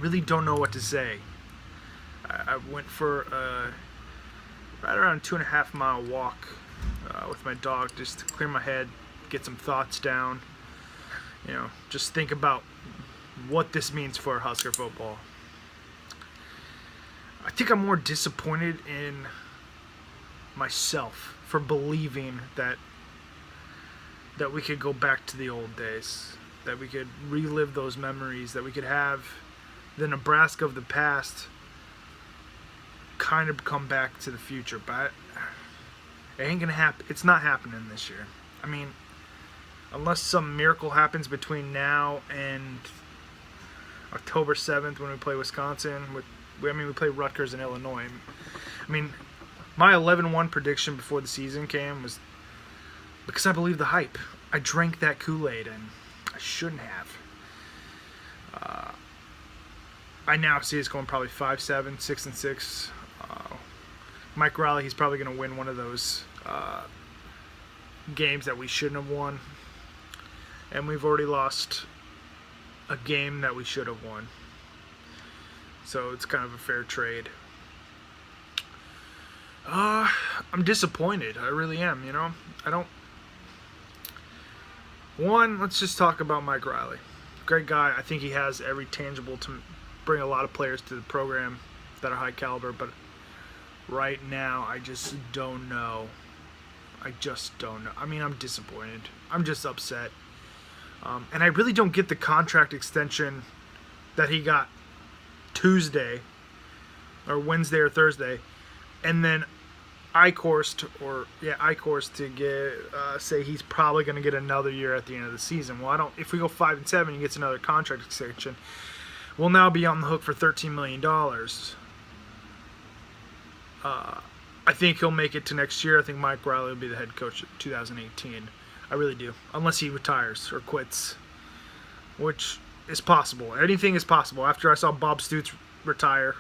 really don't know what to say. I went for a right around 2.5 mile walk with my dog just to clear my head, get some thoughts down. Just think about what this means for Husker football. I think I'm more disappointed in myself for believing that we could go back to the old days, that we could relive those memories, that we could have the Nebraska of the past kind of come back to the future. But it ain't gonna happen. It's not happening this year. I mean, unless some miracle happens between now and October 7th when we play Wisconsin. We play Rutgers and Illinois. I mean, my 11-1 prediction before the season came was because I believe the hype. I drank that Kool-Aid, and I shouldn't have. I now see us going probably 5-7, 6-6. Mike Riley, he's probably going to win one of those games that we shouldn't have won. And we've already lost a game that we should have won. So it's kind of a fair trade. I'm disappointed. I really am, I don't... One, let's just talk about Mike Riley. Great guy. I think he has every tangible to bring a lot of players to the program that are high caliber, but right now, I just don't know. I mean, I'm disappointed. I'm just upset. And I really don't get the contract extension that he got Tuesday or Wednesday or Thursday, and then I coursed to get say he's probably going to get another year at the end of the season. Well, if we go 5-7, he gets another contract extension. We'll now be on the hook for $13 million. I think he'll make it to next year. I think Mike Riley will be the head coach of 2018. I really do, unless he retires or quits, which is possible. Anything is possible. After I saw Bob Stoops retire,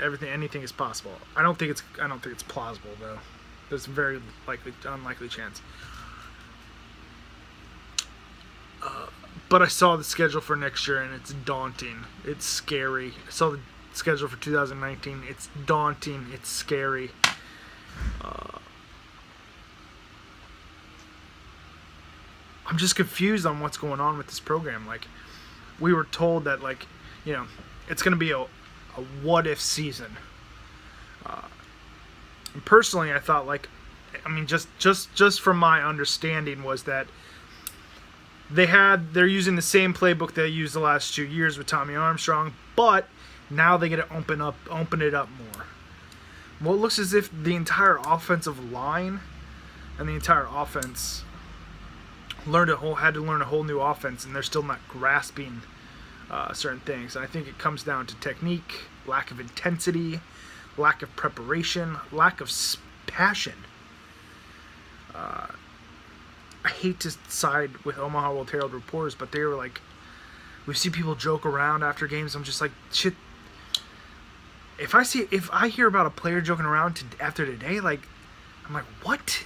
anything is possible. I don't think it's plausible though. There's a very unlikely chance. But I saw the schedule for next year and it's daunting. It's scary. I saw the schedule for 2019. It's daunting. It's scary. I'm just confused on what's going on with this program. We were told that, it's going to be a what-if season. And personally, I thought, just from my understanding was that they're using the same playbook they used the last 2 years with Tommy Armstrong, but now they get to open it up more. Well, it looks as if the entire offensive line and the entire offense had to learn a whole new offense, and they're still not grasping certain things. And I think it comes down to technique, lack of intensity, lack of preparation, lack of passion. I hate to side with Omaha World Herald reporters, but they were like, we see people joke around after games. I'm just like, shit. If I hear about a player joking around after today, I'm like, what?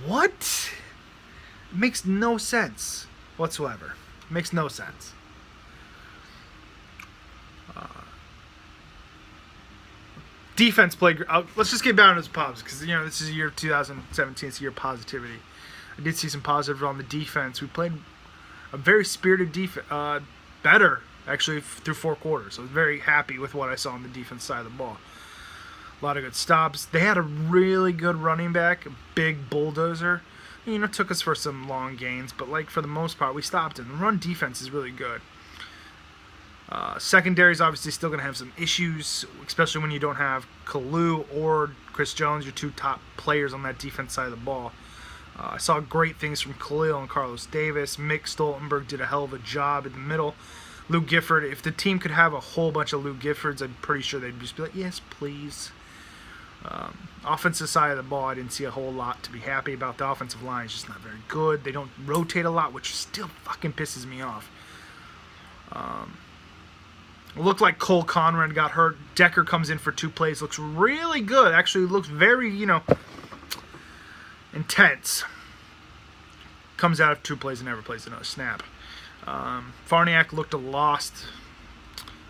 What? It makes no sense whatsoever. It makes no sense. Defense played. Let's just get down to the positives because this is the year of 2017. It's a year of positivity. I did see some positives on the defense. We played a very spirited defense, better actually through 4 quarters. I was very happy with what I saw on the defense side of the ball. A lot of good stops. They had a really good running back, a big bulldozer. Took us for some long gains, but for the most part, we stopped him. The run defense is really good. Secondary is obviously still going to have some issues, especially when you don't have Kalu or Chris Jones, your 2 top players on that defense side of the ball. I saw great things from Khalil and Carlos Davis. Mick Stoltenberg did a hell of a job in the middle. Lou Gifford, if the team could have a whole bunch of Lou Giffords, I'm pretty sure they'd just be like, yes, please. Offensive side of the ball, I didn't see a whole lot to be happy about. The offensive line is just not very good. They don't rotate a lot, which still fucking pisses me off. It looked like Cole Conrad got hurt. Decker comes in for 2 plays. Looks really good. Actually, looks very, intense. Comes out of 2 plays and never plays another snap. Farniak looked lost,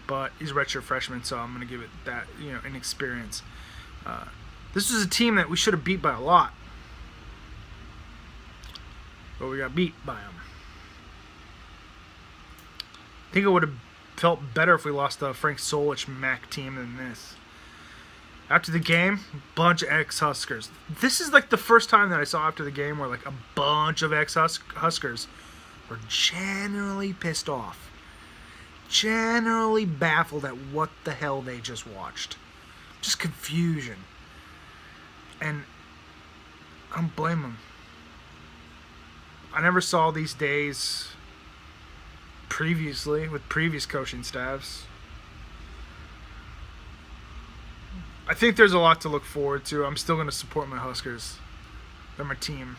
but he's a redshirt freshman, so I'm going to give it that, inexperience. This was a team that we should have beat by a lot, but we got beat by them. I think it would have felt better if we lost the Frank Solich MAC team than this. After the game, bunch of ex-Huskers. This is like the first time that I saw after the game where like a bunch of ex-Huskers were generally pissed off. Generally baffled at what the hell they just watched. Just confusion. And I don't blame them. I never saw these days previously with previous coaching staffs. I think there's a lot to look forward to. I'm still going to support my Huskers. They're my team.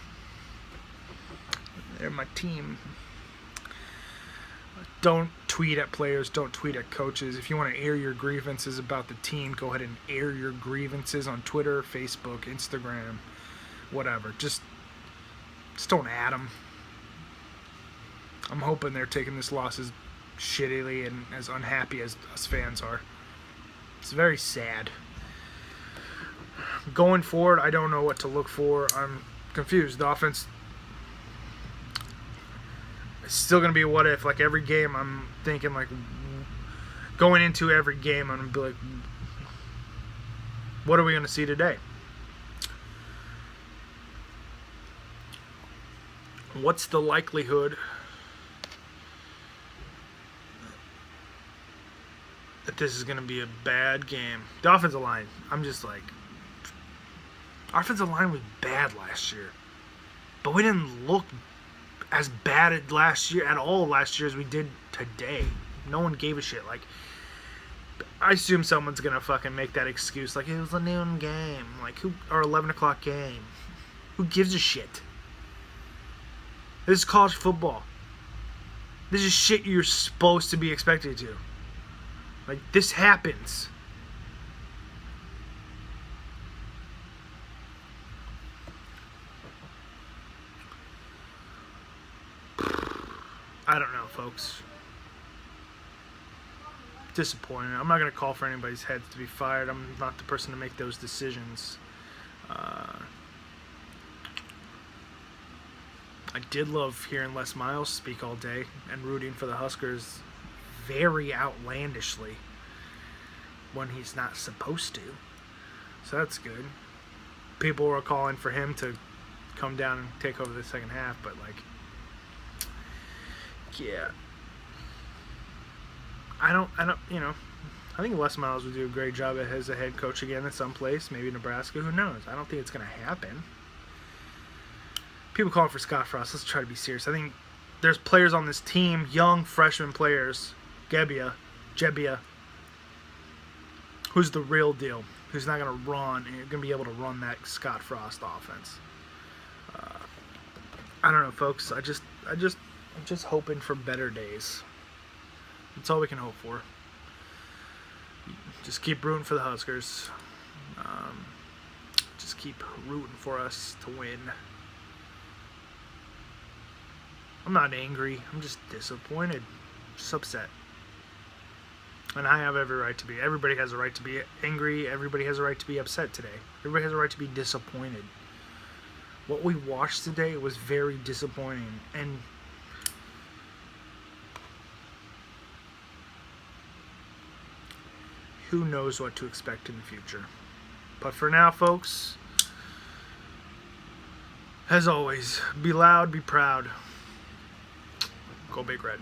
They're my team. Don't tweet at players. Don't tweet at coaches. If you want to air your grievances about the team, go ahead and air your grievances on Twitter, Facebook, Instagram, whatever. Just don't add them. I'm hoping they're taking this loss as shittily and as unhappy as us fans are. It's very sad. Going forward, I don't know what to look for. I'm confused. The offense is still going to be a what if. Like every game, I'm thinking like going into every game, I'm going to be like, what are we going to see today? What's the likelihood that this is going to be a bad game? The offensive line, I'm just like, offensive line was bad last year, but we didn't look as bad at last year as we did today. No one gave a shit. Like, I assume someone's gonna fucking make that excuse, like it was a noon game, like or 11 o'clock game. Who gives a shit? This is college football. This is shit you're supposed to be expected to. Like, this happens. I don't know, folks. Disappointing. I'm not going to call for anybody's heads to be fired. I'm not the person to make those decisions. I did love hearing Les Miles speak all day and rooting for the Huskers very outlandishly when he's not supposed to. So that's good. People were calling for him to come down and take over the second half, but like, yeah. I don't, I think Les Miles would do a great job as a head coach again at some place, maybe Nebraska, who knows? I don't think it's going to happen. People calling for Scott Frost. Let's try to be serious. I think there's players on this team, young freshman players, Gebbia, who's the real deal, who's not going to run and going to be able to run that Scott Frost offense. I don't know, folks. I'm just hoping for better days. That's all we can hope for. Just keep rooting for the Huskers. Just keep rooting for us to win. I'm not angry. I'm just disappointed. Just upset. And I have every right to be. Everybody has a right to be angry. Everybody has a right to be upset today. Everybody has a right to be disappointed. What we watched today was very disappointing. And who knows what to expect in the future. But for now, folks, as always, be loud, be proud. Go Big Red.